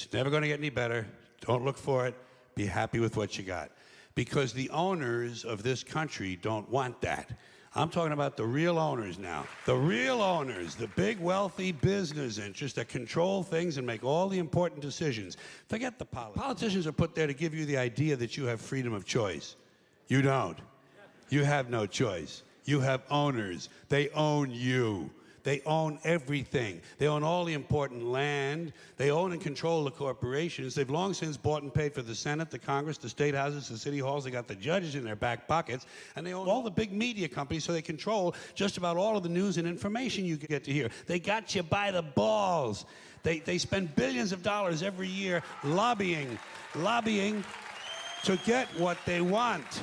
It's never going to get any better. Don't look for it. Be happy with what you got. Because the owners of this country don't want that. I'm talking about the real owners now. The real owners, the big wealthy business interests that control things and make all the important decisions. Forget the politicians. Politicians are put there to give you the idea that you have freedom of choice. You don't. You have no choice. You have owners. They own you. They own everything. They own all the important land. They own and control the corporations. They've long since bought and paid for the Senate, the Congress, the state houses, the city halls. They got the judges in their back pockets. And they own all the big media companies, so they control just about all of the news and information you get to hear. They got you by the balls. They spend billions of dollars every year lobbying to get what they want.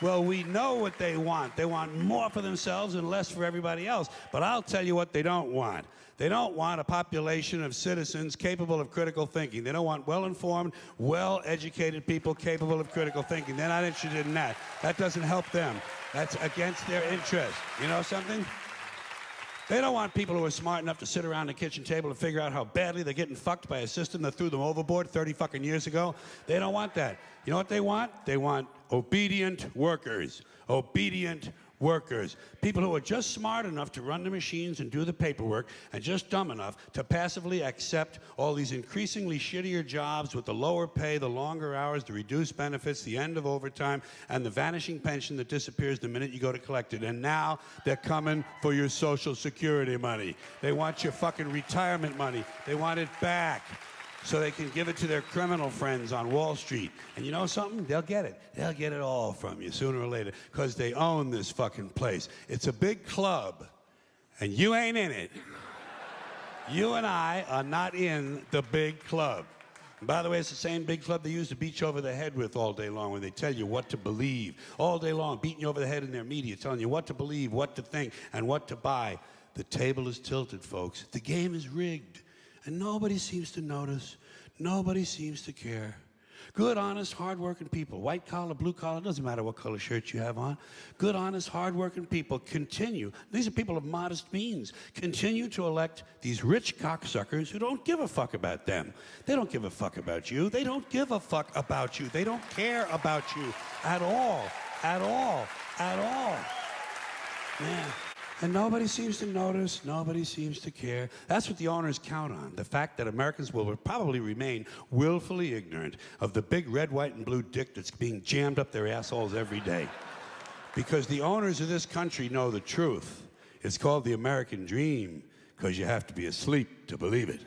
Well, we know what they want. They want more for themselves and less for everybody else. But I'll tell you what they don't want. They don't want a population of citizens capable of critical thinking. They don't want well-informed, well-educated people capable of critical thinking. They're not interested in that. That doesn't help them. That's against their interest. You know something? They don't want people who are smart enough to sit around the kitchen table and figure out how badly they're getting fucked by a system that threw them overboard 30 fucking years ago. They don't want that. You know what they want? They want obedient workers. Obedient workers. People who are just smart enough to run the machines and do the paperwork and just dumb enough to passively accept all these increasingly shittier jobs with the lower pay, the longer hours, the reduced benefits, the end of overtime, and the vanishing pension that disappears the minute you go to collect it. And now they're coming for your Social Security money. They want your fucking retirement money. They want it back, so they can give it to their criminal friends on Wall Street. And you know something? They'll get it. They'll get it all from you sooner or later, because they own this fucking place. It's a big club, and you ain't in it. You and I are not in the big club. And by the way, it's the same big club they use to beat you over the head with all day long when they tell you what to believe. All day long, beating you over the head in their media, telling you what to believe, what to think, and what to buy. The table is tilted, folks. The game is rigged. And nobody seems to notice. Nobody seems to care. Good, honest, hard-working people, white collar, blue collar, doesn't matter what color shirt you have on. Good, honest, hard-working people continue. These are people of modest means. Continue to elect these rich cocksuckers who don't give a fuck about them. They don't give a fuck about you. They don't give a fuck about you. They don't care about you at all. At all. At all. Yeah. And nobody seems to notice, nobody seems to care. That's what the owners count on, the fact that Americans will probably remain willfully ignorant of the big red, white, and blue dick that's being jammed up their assholes every day. Because the owners of this country know the truth. It's called the American dream, because you have to be asleep to believe it.